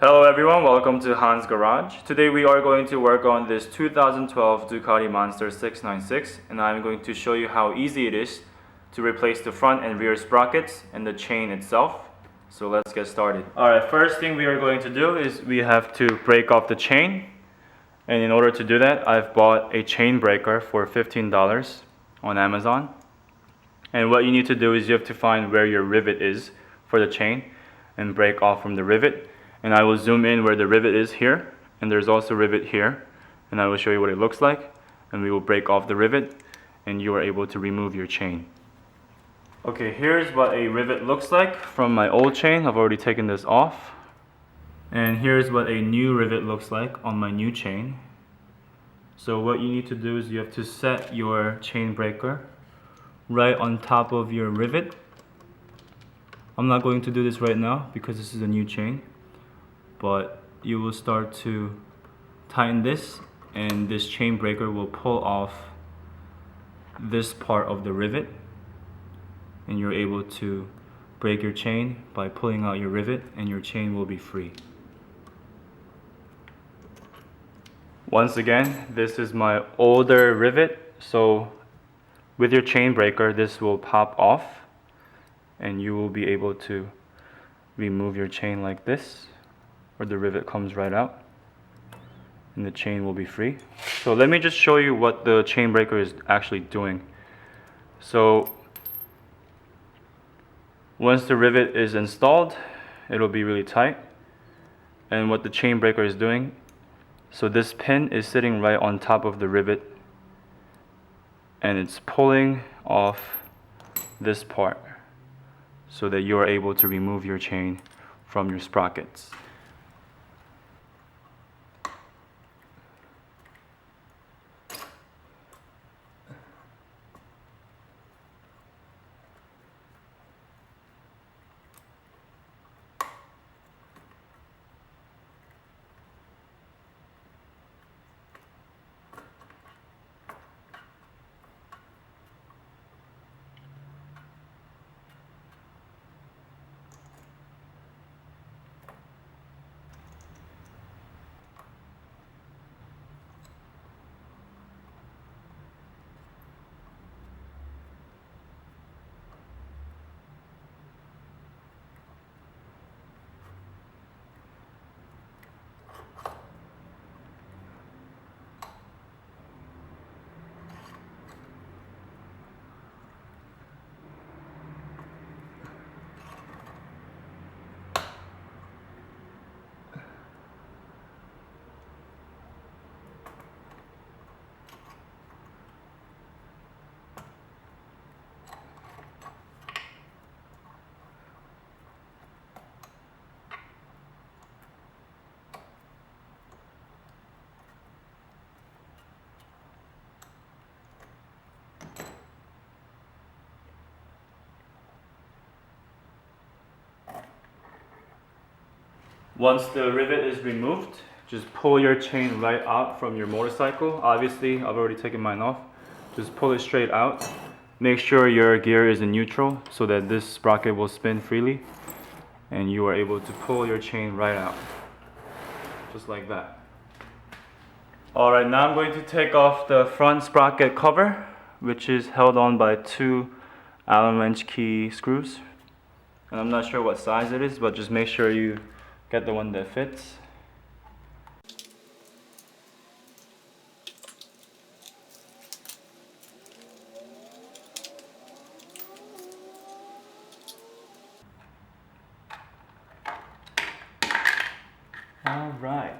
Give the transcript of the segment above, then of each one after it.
Hello everyone, welcome to Hans Garage. Today we are going to work on this 2012 Ducati Monster 696 and I'm going to show you how easy it is to replace the front and rear sprockets and the chain itself. So let's get started. Alright, first thing we are going to do is we have to break off the chain. And in order to do that, I've bought a chain breaker for $15 on Amazon. And what you need to do is you have to find where your rivet is for the chain and break off from the rivet. And I will zoom in where the rivet is here, and there's also a rivet here, and I will show you what it looks like, and we will break off the rivet and you are able to remove your chain. Okay, here's what a rivet looks like from my old chain. I've already taken this off. And here's what a new rivet looks like on my new chain. So what you need to do is you have to set your chain breaker right on top of your rivet. I'm not going to do this right now because this is a new chain, but you will start to tighten this and this chain breaker will pull off this part of the rivet and you're able to break your chain by pulling out your rivet and your chain will be free. Once again, this is my older rivet, so with your chain breaker this will pop off and you will be able to remove your chain like this, where the rivet comes right out and the chain will be free. So let me just show you what the chain breaker is actually doing. So once the rivet is installed, it'll be really tight. And what the chain breaker is doing, so this pin is sitting right on top of the rivet and it's pulling off this part so that you are able to remove your chain from your sprockets. Once the rivet is removed, just pull your chain right out from your motorcycle. Obviously, I've already taken mine off. Just pull it straight out. Make sure your gear is in neutral so that this sprocket will spin freely and you are able to pull your chain right out. Just like that. Alright, now I'm going to take off the front sprocket cover, which is held on by two Allen wrench key screws. And I'm not sure what size it is, but just make sure you get the one that fits. All right.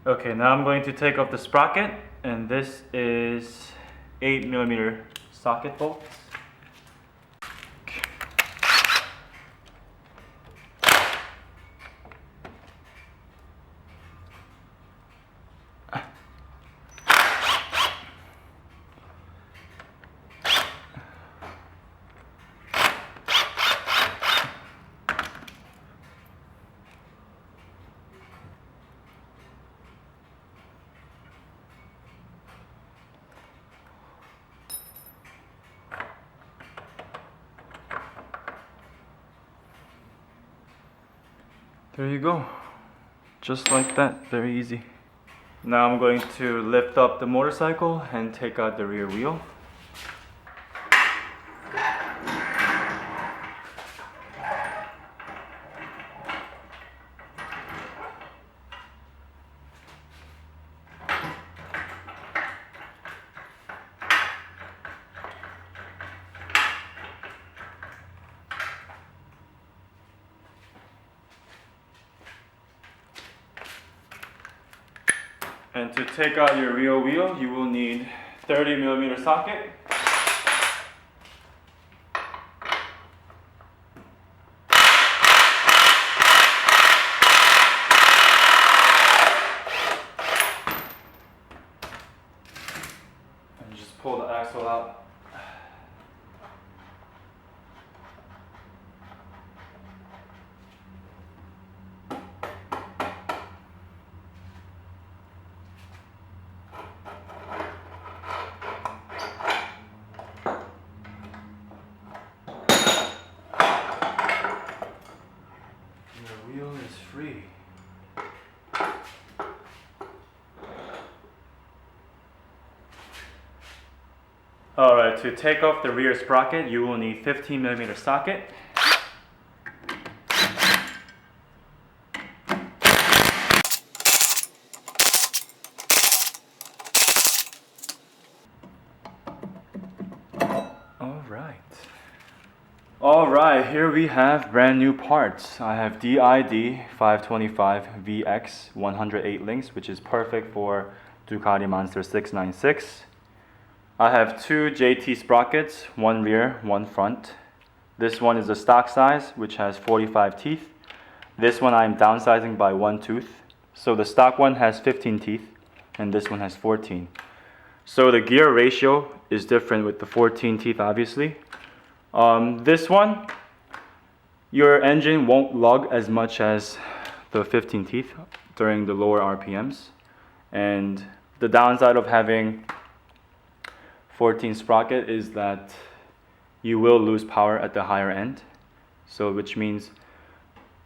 Okay, now I'm going to take off the sprocket, and this is 8mm socket bolts. There you go. Just like that, very easy. Now I'm going to lift up the motorcycle and take out the rear wheel. And to take out your rear wheel, you will need 30mm socket. And just pull the axle out. Free. Alright, to take off the rear sprocket, you will need 15mm socket. Alright, here we have brand new parts. I have DID 525 VX 108 links, which is perfect for Ducati Monster 696. I have two JT sprockets, one rear, one front. This one is the stock size, which has 45 teeth. This one I'm downsizing by one tooth. So the stock one has 15 teeth, and this one has 14. So the gear ratio is different with the 14 teeth, obviously. This one, your engine won't lug as much as the 15 teeth during the lower RPMs. And the downside of having 14 sprocket is that you will lose power at the higher end. So which means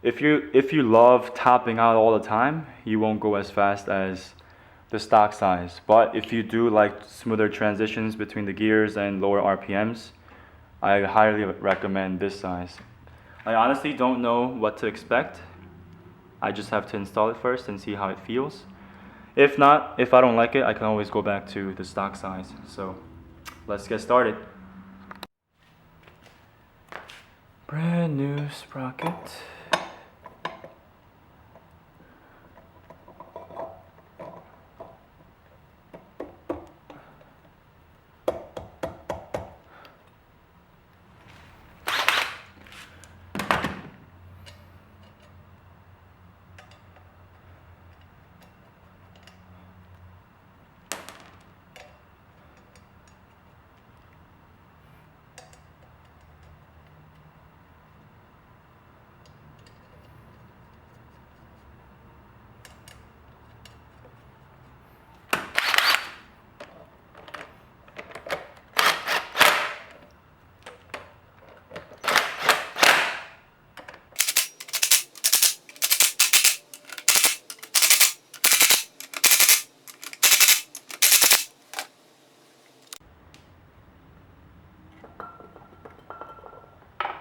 if you love topping out all the time, you won't go as fast as the stock size. But if you do like smoother transitions between the gears and lower RPMs, I highly recommend this size. I honestly don't know what to expect. I just have to install it first and see how it feels. If not, if I don't like it, I can always go back to the stock size. So let's get started. Brand new sprocket.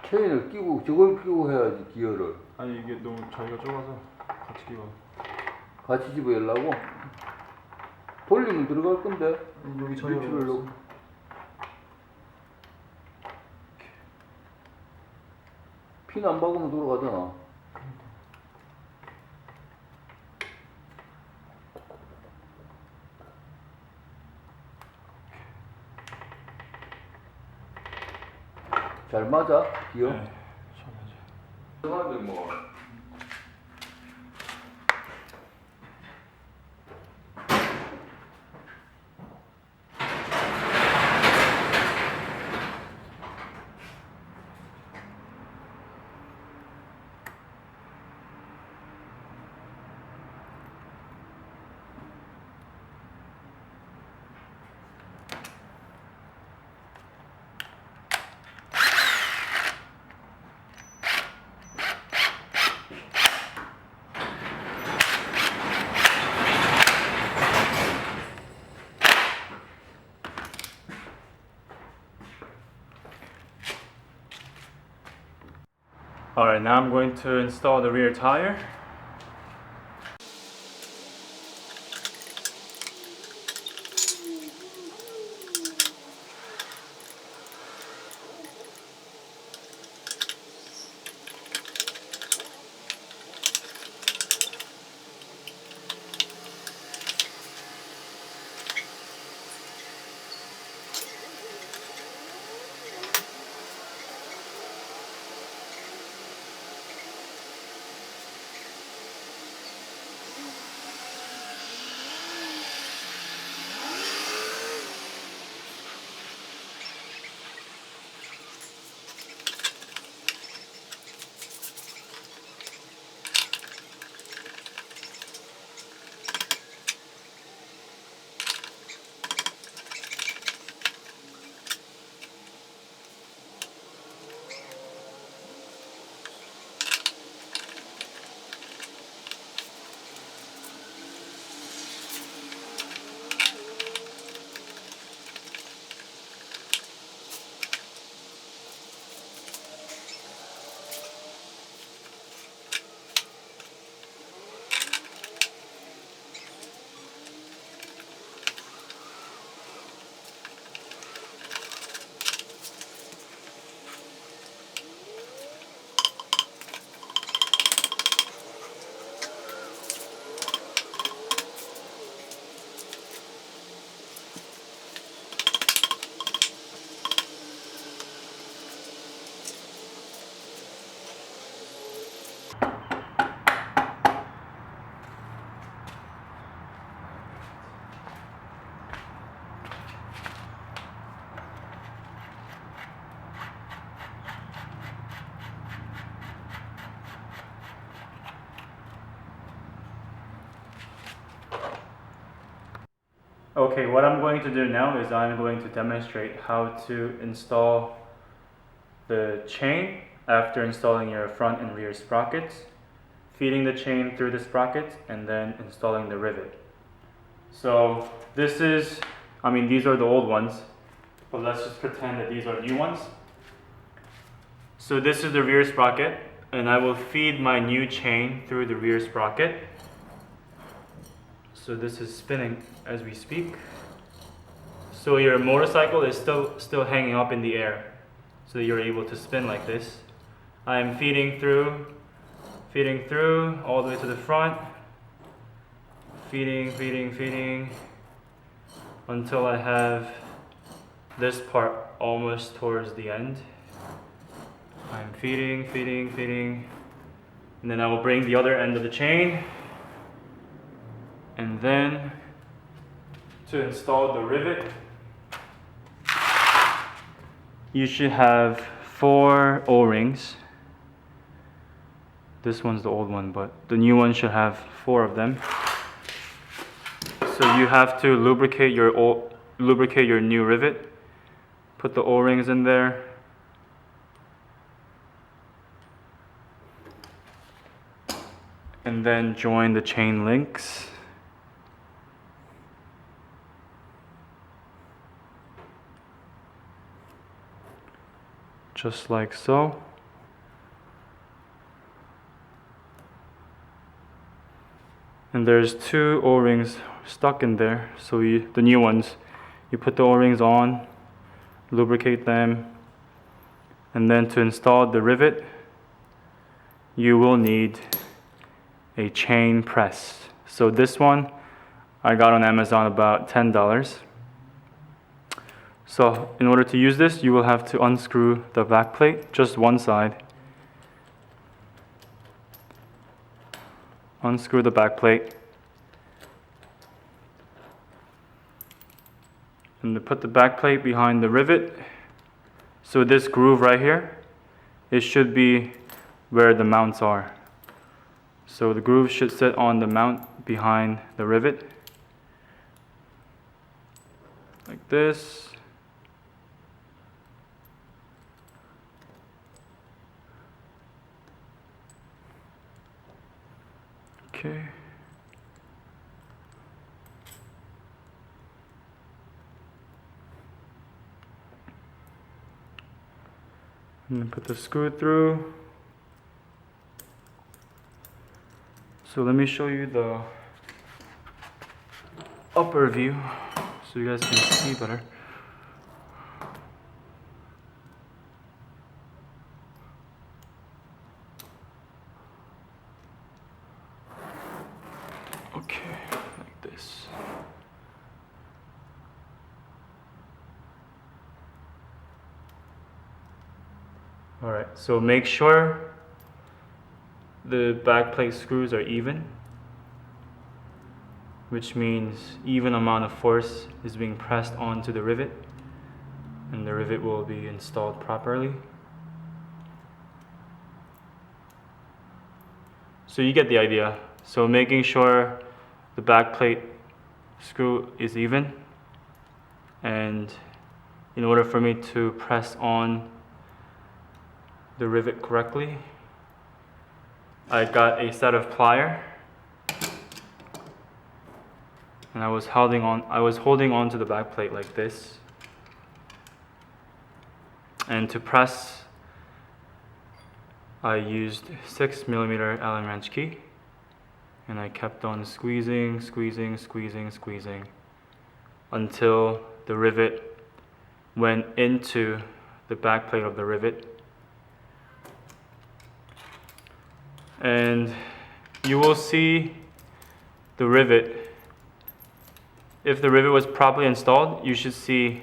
체인을 끼고 저걸 끼고 해야지 기어를. 아니 이게 너무 자리가 좁아서 같이 끼워. 같이 집어열라고? 돌리면 들어갈 건데. 여기 자리가 넣고. 핀 안 박으면 돌아가잖아. 잘 맞아? 기어? 네, 잘 맞아. 이상하게 뭐. Alright, now I'm going to install the rear tire. Okay, what I'm going to do now is I'm going to demonstrate how to install the chain after installing your front and rear sprockets, feeding the chain through the sprockets, and then installing the rivet. So this is, these are the old ones, but let's just pretend that these are new ones. So this is the rear sprocket, and I will feed my new chain through the rear sprocket. So this is spinning as we speak. So your motorcycle is still hanging up in the air, so that you're able to spin like this. I'm feeding through all the way to the front, feeding until I have this part almost towards the end. I'm feeding, and then I will bring the other end of the chain, and then to install the rivet, you should have 4 O-rings. This one's the old one, but the new one should have 4 of them. So you have to lubricate your new rivet. Put the O-rings in there. And then join the chain links. Just like so. And there's 2 O-rings stuck in there, so the new ones, you put the O-rings on, lubricate them, and then to install the rivet, you will need a chain press. So this one I got on Amazon about $10. So in order to use this, you will have to unscrew the backplate, just one side. Unscrew the backplate. And then put the backplate behind the rivet. So this groove right here, it should be where the mounts are. So the groove should sit on the mount behind the rivet. Like this. Okay. And then put the screw through. So let me show you the upper view so you guys can see better. Okay, like this. Alright, so make sure the backplate screws are even, which means even amount of force is being pressed onto the rivet, and the rivet will be installed properly. So you get the idea. So making sure the backplate screw is even, and in order for me to press on the rivet correctly, I got a set of pliers, and I was holding on to the backplate like this. And to press, I used 6mm Allen wrench key, and I kept on squeezing until the rivet went into the backplate of the rivet. And you will see the rivet. If the rivet was properly installed, you should see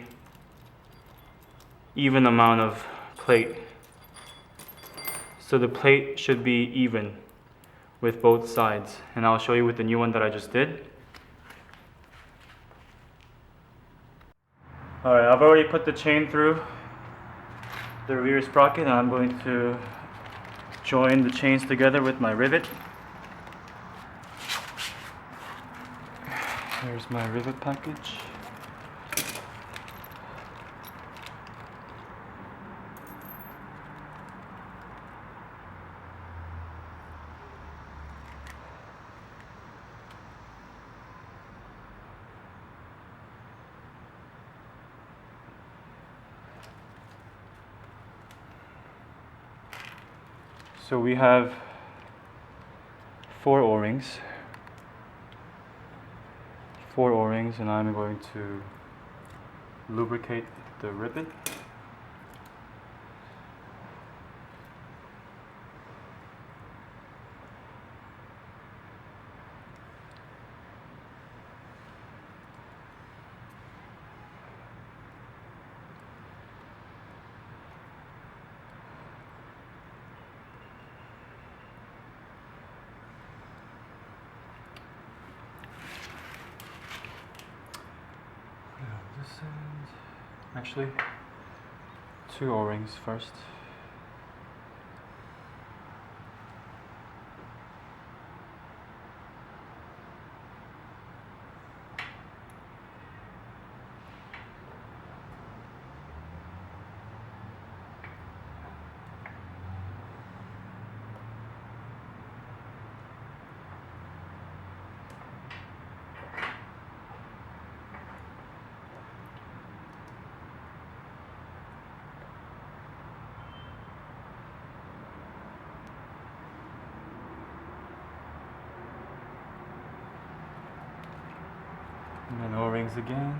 even amount of plate. So the plate should be even with both sides, and I'll show you with the new one that I just did. Alright, I've already put the chain through the rear sprocket, and I'm going to join the chains together with my rivet. Here's my rivet package. So we have 4 O-rings, and I'm going to lubricate the rivet. Actually, 2 O-rings first. And then O-rings again.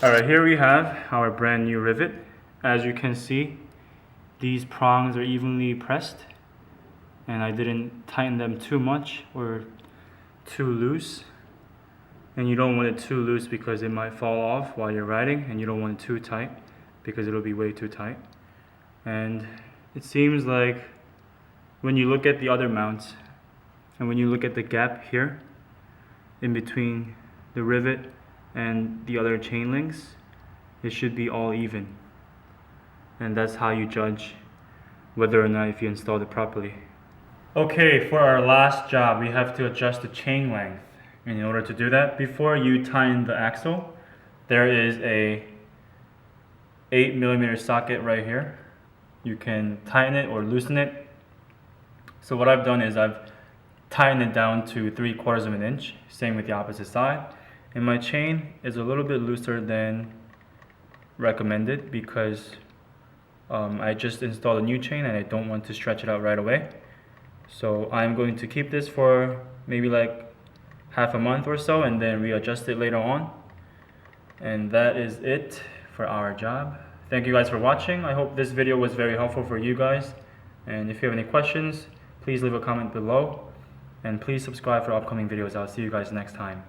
Alright, here we have our brand new rivet. As you can see, these prongs are evenly pressed, and I didn't tighten them too much or too loose. And you don't want it too loose because it might fall off while you're riding, and you don't want it too tight because it'll be way too tight. And it seems like when you look at the other mounts and when you look at the gap here in between the rivet and the other chain links, it should be all even. And that's how you judge whether or not if you installed it properly. Okay, for our last job, we have to adjust the chain length. And in order to do that, before you tighten the axle, there is a 8mm socket right here. You can tighten it or loosen it. So what I've done is I've tightened it down to 3/4 of an inch. Same with the opposite side. And my chain is a little bit looser than recommended because I just installed a new chain and I don't want to stretch it out right away. So I'm going to keep this for maybe like half a month or so and then readjust it later on. And that is it for our job. Thank you guys for watching. I hope this video was very helpful for you guys. And if you have any questions, please leave a comment below. And please subscribe for upcoming videos. I'll see you guys next time.